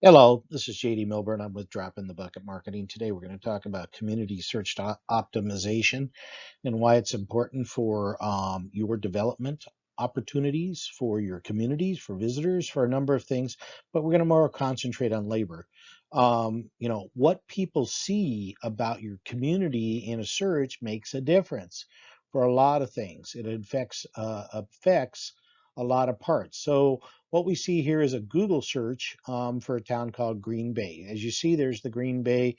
Hello, this is JD Milburn. I'm with Drop in the Bucket Marketing. Today we're going to talk about community search optimization and why it's important for your development opportunities for your communities, for visitors, for a number of things. But we're going to more concentrate on labor. What people see about your community in a search makes a difference for a lot of things. It affects a lot of parts. So what we see here is a Google search for a town called Green Bay. As you see, there's the Green Bay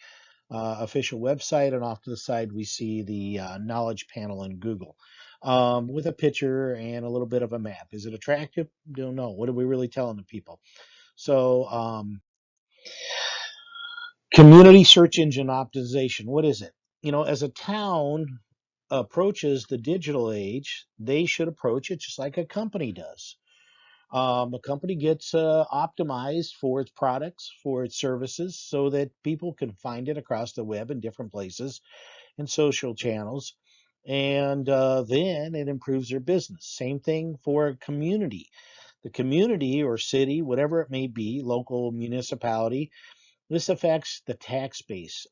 official website, and off to the side we see the knowledge panel in Google with a picture and a little bit of a map. Is it attractive? Don't know. What are we really telling the people? So, community search engine optimization. What is it? As a town approaches the digital age, they should approach it just like a company does. A company gets optimized for its products, for its services, so that people can find it across the web in different places and social channels. And then it improves their business. Same thing for a community. The community or city, whatever it may be, local municipality, this affects the tax base,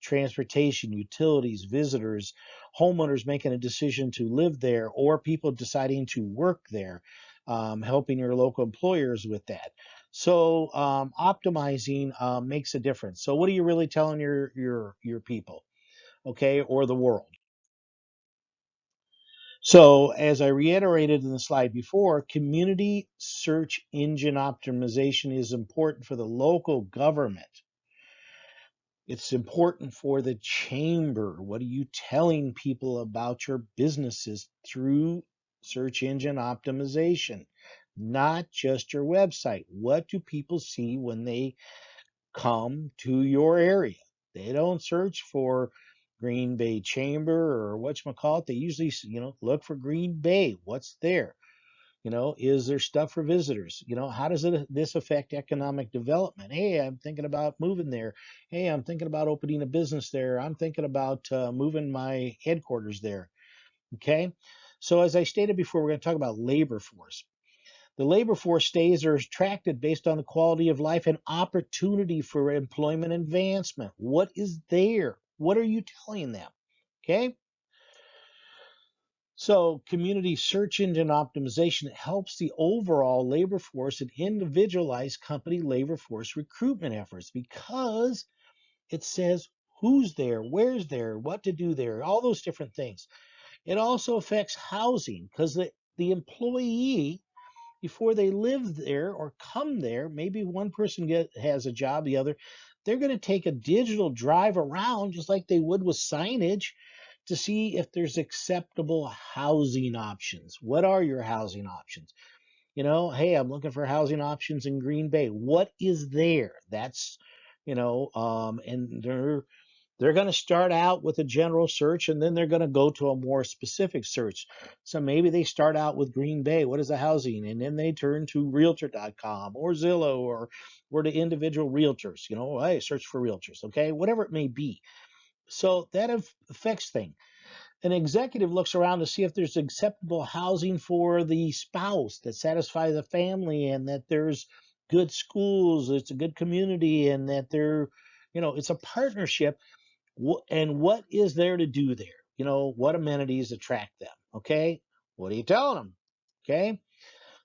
transportation, utilities, visitors, homeowners making a decision to live there, or people deciding to work there, helping your local employers with that. So optimizing makes a difference. So what are you really telling your people, okay, or the world? So as I reiterated in the slide before, community search engine optimization is important for the local government. It's important for the chamber. What are you telling people about your businesses through search engine optimization? Not just your website. What do people see when they come to your area? They don't search for Green Bay Chamber or whatchamacallit. They usually, look for Green Bay. What's there? Is there stuff for visitors? How does this affect economic development? Hey, I'm thinking about moving there. Hey, I'm thinking about opening a business there. I'm thinking about moving my headquarters there. Okay. So as I stated before, we're going to talk about labor force. The labor force stays or is attracted based on the quality of life and opportunity for employment advancement. What is there? What are you telling them? Okay. So, community search engine optimization helps the overall labor force and individualized company labor force recruitment efforts because it says who's there, where's there, what to do there, all those different things. It also affects housing because the employee, before they live there or come there, maybe one person has a job, the other, they're going to take a digital drive around just like they would with signage to see if there's acceptable housing options. What are your housing options? Hey, I'm looking for housing options in Green Bay. What is there? That's, and they're going to start out with a general search and then they're going to go to a more specific search. So maybe they start out with Green Bay. What is the housing? And then they turn to realtor.com or Zillow or to individual realtors. Hey, search for realtors. Okay. Whatever it may be. So that affects things. An executive looks around to see if there's acceptable housing for the spouse that satisfies the family and that there's good schools, it's a good community, and that it's a partnership. And what is there to do there? What amenities attract them? Okay. What are you telling them? Okay.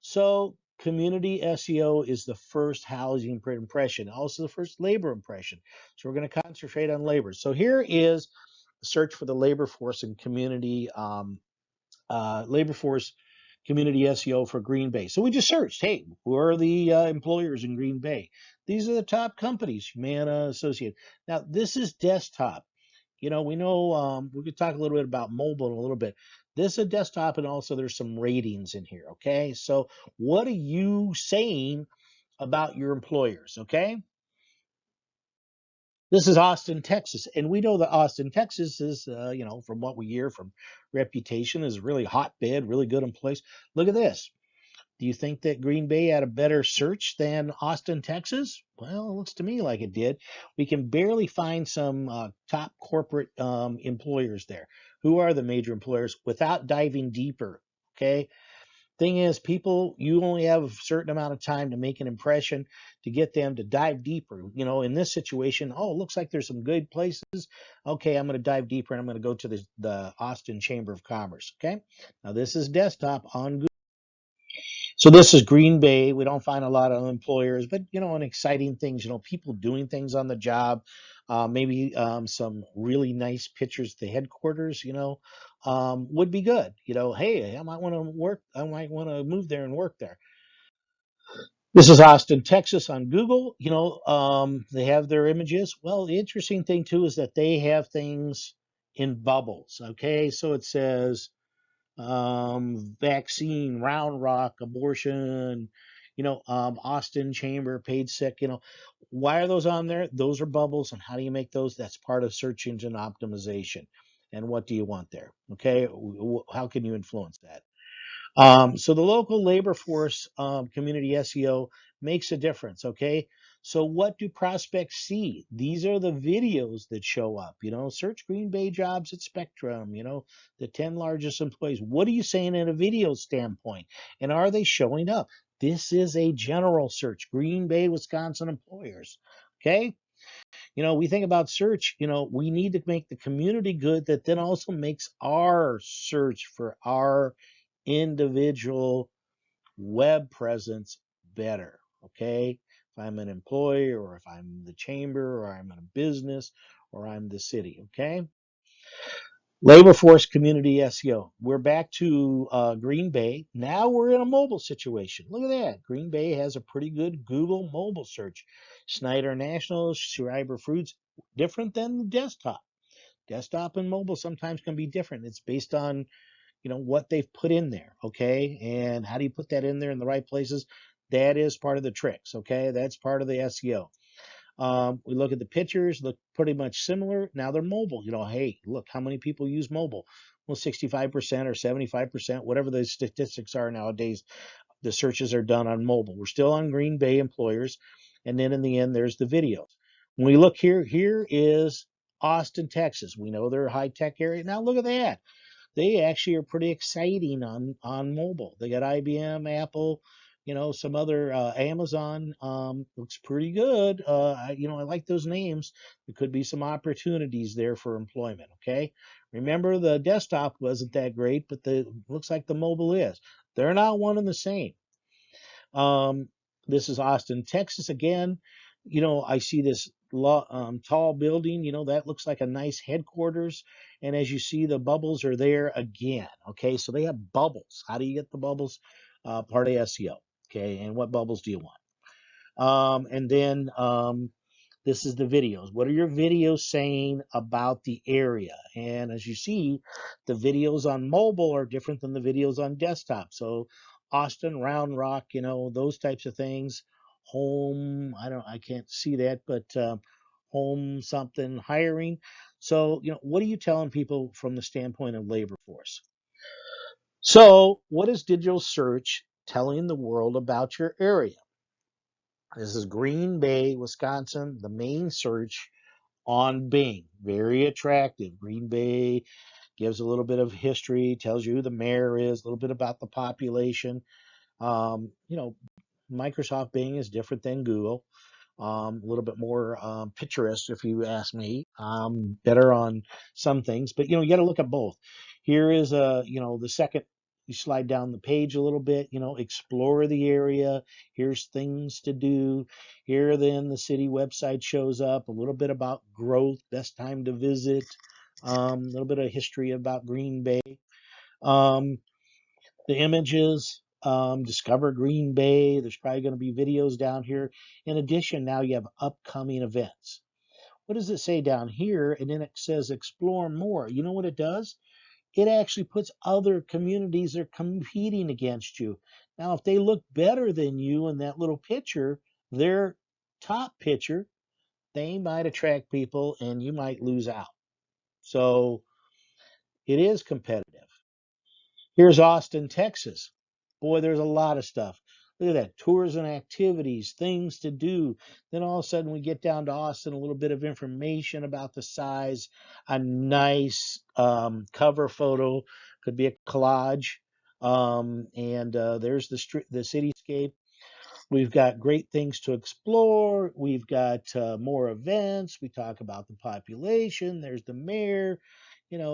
So community SEO is the first housing impression, also the first labor impression. So we're going to concentrate on labor. So here is the search for the labor force and community labor force community SEO for Green Bay. So we just searched, hey, who are the employers in Green Bay? These are the top companies you may associate. Now this is desktop. We know we could talk a little bit about mobile in a little bit. This is a desktop, and also there's some ratings in here. Okay, so what are you saying about your employers? Okay, this is Austin, Texas, and we know that Austin, Texas is, from what we hear from reputation, is a really hotbed, really good in place. Look at this. Do you think that Green Bay had a better search than Austin, Texas? Well, it looks to me like it did. We can barely find some top corporate employers there. Who are the major employers without diving deeper? Okay. Thing is, people, you only have a certain amount of time to make an impression to get them to dive deeper. In this situation, oh, it looks like there's some good places. Okay, I'm going to dive deeper and I'm going to go to the Austin Chamber of Commerce. Okay, now this is desktop on Google. So this is Green Bay. We don't find a lot of employers, but and exciting things. People doing things on the job. Maybe some really nice pictures at the headquarters. Would be good. Hey, I might want to work. I might want to move there and work there. This is Austin, Texas on Google. They have their images. Well, the interesting thing too is that they have things in bubbles. Okay, so it says vaccine, Round Rock, abortion, Austin Chamber, paid sick. Why are those on there? Those are bubbles. And how do you make those? That's part of search engine optimization. And what do you want there? Okay, how can you influence that? So the local labor force, community SEO makes a difference. Okay. So what do prospects see? These are the videos that show up. Search Green Bay jobs at Spectrum. The 10 largest employees. What are you saying in a video standpoint? And are they showing up? This is a general search. Green Bay, Wisconsin employers. Okay. We think about search. We need to make the community good that then also makes our search for our individual web presence better. Okay. If I'm an employee or if I'm the chamber or I'm in a business or I'm the city. Okay. Labor force community SEO. We're back to Green Bay. Now we're in a mobile situation. Look at that. Green Bay has a pretty good Google mobile search. Snyder National, Schreiber Fruits, different than the desktop. Desktop and mobile sometimes can be different. It's based on what they've put in there. Okay, and how do you put that in there in the right places? That is part of the tricks. Okay, that's part of the SEO. We look at the pictures, look pretty much similar. Now they're mobile. Hey, look how many people use mobile. Well, 65% or 75%, whatever the statistics are nowadays, the searches are done on mobile. We're still on Green Bay employers. And then in the end, there's the videos. When we look here is Austin, Texas. We know they're a high tech area. Now look at that. They actually are pretty exciting on mobile. They got IBM, Apple, some other Amazon. Looks pretty good. I like those names. There could be some opportunities there for employment. Okay, remember the desktop wasn't that great, but the looks like the mobile is. They're not one and the same. Um, this is Austin, Texas again. I see this tall building. That looks like a nice headquarters. And as you see, the bubbles are there again. Okay, so they have bubbles. How do you get the bubbles? Part of SEO. Okay, and what bubbles do you want? And then this is the videos. What are your videos saying about the area? And as you see, the videos on mobile are different than the videos on desktop. So Austin, Round Rock, those types of things. Home, I can't see that, but home something, hiring. So, what are you telling people from the standpoint of labor force? So, what is digital search telling the world about your area? This is Green Bay, Wisconsin, the main search on Bing. Very attractive. Green Bay gives a little bit of history, tells you who the mayor is, a little bit about the population. Um, you know, Microsoft Bing is different than Google. A little bit more picturesque, if you ask me. Better on some things, but you got to look at both. Here is the second. You slide down the page a little bit. Explore the area. Here's things to do. Here, then the city website shows up. A little bit about growth, best time to visit. A little bit of history about Green Bay. Um, the images, discover Green Bay. There's probably going to be videos down here. In addition, now you have upcoming events. What does it say down here? And then it says explore more. You know what it does? It actually puts other communities that are competing against you. Now, if they look better than you in that little picture, their top picture, they might attract people and you might lose out. So it is competitive. Here's Austin, Texas. Boy, there's a lot of stuff. Look at that. Tours and activities, things to do. Then all of a sudden we get down to Austin, a little bit of information about the size, a nice cover photo, could be a collage. And there's the cityscape. We've got great things to explore. We've got more events. We talk about the population. There's the mayor,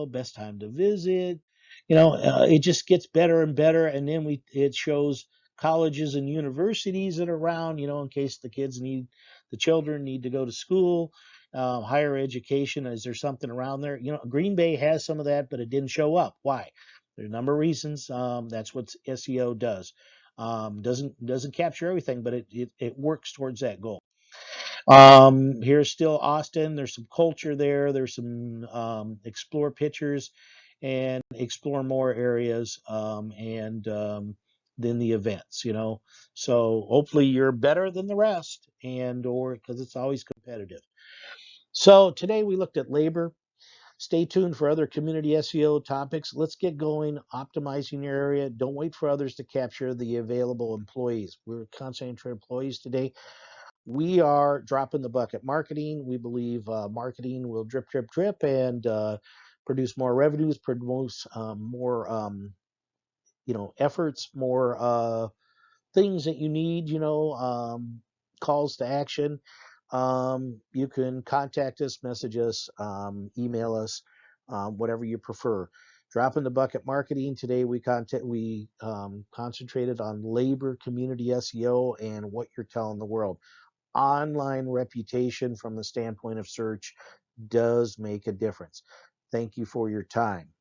best time to visit. It just gets better and better. And then it shows colleges and universities that are around, in case the children need to go to school, higher education. Is there something around there? Green Bay has some of that, but it didn't show up. Why? There's a number of reasons. That's what SEO does. Doesn't capture everything, but it works towards that goal. Here's still Austin. There's some culture there. There's some explore pictures and explore more areas, and then the events. So hopefully you're better than the rest, and or because it's always competitive. So today we looked at labor. Stay tuned for other community SEO topics. Let's get going, optimizing your area. Don't wait for others to capture the available employees. We're concentrating on employees today. We are dropping the bucket marketing. We believe marketing will drip, drip, drip, and produce more revenues, produce more, efforts, more things that you need, calls to action. You can contact us, message us, email us, whatever you prefer. Drop in the bucket marketing. Today we concentrated on labor, community SEO, and what you're telling the world. Online reputation from the standpoint of search does make a difference. Thank you for your time.